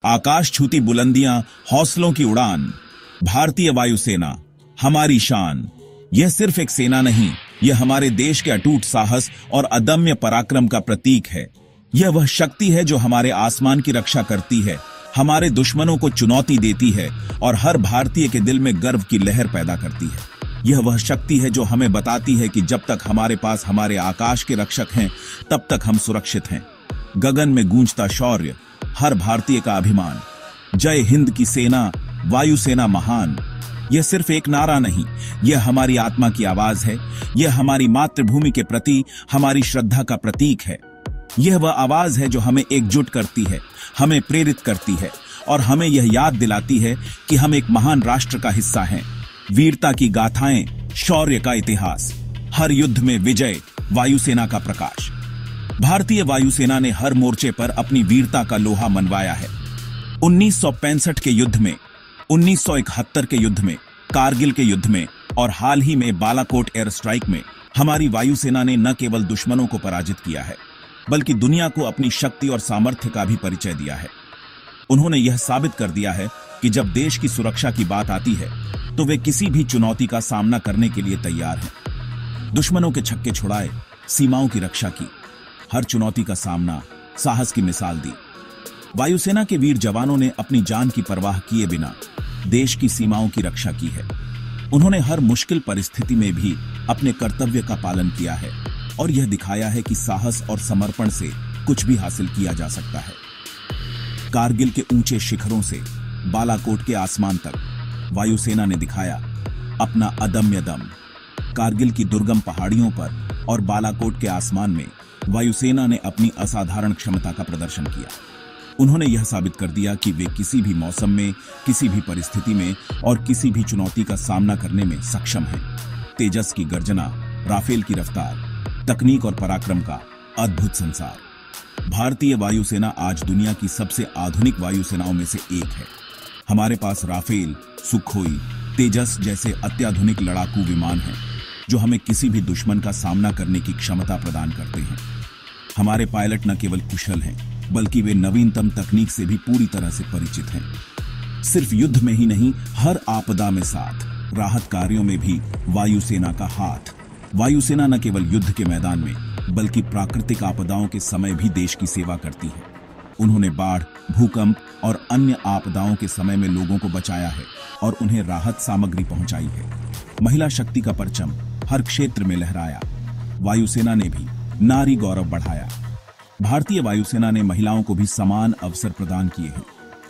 आकाश छूती बुलंदियां, हौसलों की उड़ान। भारतीय वायुसेना हमारी शान। यह सिर्फ एक सेना नहीं, यह हमारे देश के अटूट साहस और अदम्य पराक्रम का प्रतीक है। यह वह शक्ति है जो हमारे आसमान की रक्षा करती है, हमारे दुश्मनों को चुनौती देती है और हर भारतीय के दिल में गर्व की लहर पैदा करती है। यह वह शक्ति है जो हमें बताती है कि जब तक हमारे पास हमारे आकाश के रक्षक हैं, तब तक हम सुरक्षित हैं। गगन में गूंजता शौर्य, हर भारतीय का अभिमान। जय हिंद की सेना, वायुसेना महान। यह सिर्फ एक नारा नहीं, यह हमारी आत्मा की आवाज है। यह हमारी मातृभूमि के प्रति हमारी श्रद्धा का प्रतीक है। यह वह आवाज है जो हमें एकजुट करती है, हमें प्रेरित करती है और हमें यह याद दिलाती है कि हम एक महान राष्ट्र का हिस्सा हैं। वीरता की गाथाएं, शौर्य का इतिहास, हर युद्ध में विजय, वायुसेना का प्रकाश। भारतीय वायुसेना ने हर मोर्चे पर अपनी वीरता का लोहा मनवाया है। 1965 के युद्ध में, 1971 के युद्ध में, कारगिल के युद्ध में और हाल ही में बालाकोट एयर स्ट्राइक में हमारी वायुसेना ने न केवल दुश्मनों को पराजित किया है, बल्कि दुनिया को अपनी शक्ति और सामर्थ्य का भी परिचय दिया है। उन्होंने यह साबित कर दिया है कि जब देश की सुरक्षा की बात आती है, तो वे किसी भी चुनौती का सामना करने के लिए तैयार हैं। दुश्मनों के छक्के छुड़ाए, सीमाओं की रक्षा की, हर चुनौती का सामना, साहस की मिसाल दी। वायुसेना के वीर जवानों ने अपनी जान की परवाह किए बिना देश की सीमाओं की रक्षा की है। उन्होंने हर मुश्किल परिस्थिति में भी अपने कर्तव्य का पालन किया है और यह दिखाया है कि साहस और समर्पण से कुछ भी हासिल किया जा सकता है। कारगिल के ऊंचे शिखरों से बालाकोट के आसमान तक वायुसेना ने दिखाया अपना अदम्य दम। कारगिल की दुर्गम पहाड़ियों पर और बालाकोट के आसमान में वायुसेना ने अपनी असाधारण क्षमता का प्रदर्शन किया। उन्होंने यह साबित कर दिया कि वे किसी भी मौसम में, किसी भी परिस्थिति में और किसी भी चुनौती का सामना करने में सक्षम हैं। तेजस की गर्जना, राफेल की रफ्तार, तकनीक और पराक्रम का अद्भुत संसार। भारतीय वायुसेना आज दुनिया की सबसे आधुनिक वायुसेनाओं में से एक है। हमारे पास राफेल, सुखोई, तेजस जैसे अत्याधुनिक लड़ाकू विमान हैं, जो हमें किसी भी दुश्मन का सामना करने की क्षमता प्रदान करते हैं। हमारे पायलट न केवल कुशल हैं, बल्कि वे नवीनतम तकनीक से भी पूरी तरह से परिचित हैं। सिर्फ युद्ध में ही नहीं, हर आपदा में साथ, राहत कार्यों में भी वायुसेना का हाथ। वायुसेना न केवल युद्ध के मैदान में, बल्कि प्राकृतिक आपदाओं के समय भी देश की सेवा करती है। उन्होंने बाढ़, भूकंप और अन्य आपदाओं के समय में लोगों को बचाया है और उन्हें राहत सामग्री पहुंचाई है। महिला शक्ति का परचम हर क्षेत्र में लहराया। वायुसेना ने भी नारी गौरव बढ़ाया। भारतीय वायुसेना ने महिलाओं को भी समान अवसर प्रदान किए हैं।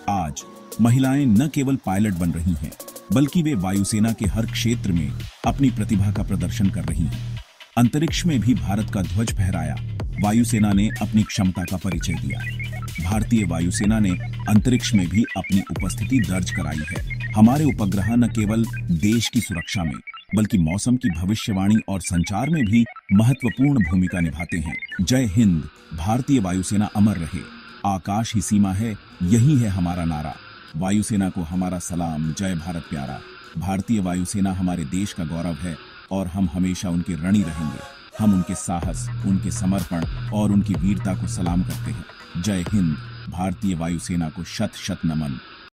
आज महिलाएं न केवल पायलट बन रही हैं, बल्कि वे वायुसेना के हर क्षेत्र में अपनी प्रतिभा का प्रदर्शन कर रही हैं। अंतरिक्ष में भी भारत का ध्वज फहराया। वायुसेना ने अपनी क्षमता का परिचय दिया। भारतीय वायुसेना ने अंतरिक्ष में भी अपनी उपस्थिति दर्ज कराई है। हमारे उपग्रह न केवल देश की सुरक्षा में, बल्कि मौसम की भविष्यवाणी और संचार में भी महत्वपूर्ण भूमिका निभाते हैं। जय हिंद, भारतीय वायुसेना अमर रहे। आकाश ही सीमा है, यही है हमारा नारा। वायुसेना को हमारा सलाम, जय भारत प्यारा। भारतीय वायुसेना हमारे देश का गौरव है और हम हमेशा उनके ऋणी रहेंगे। हम उनके साहस, उनके समर्पण और उनकी वीरता को सलाम करते हैं। जय हिंद, भारतीय वायुसेना को शत शत नमन।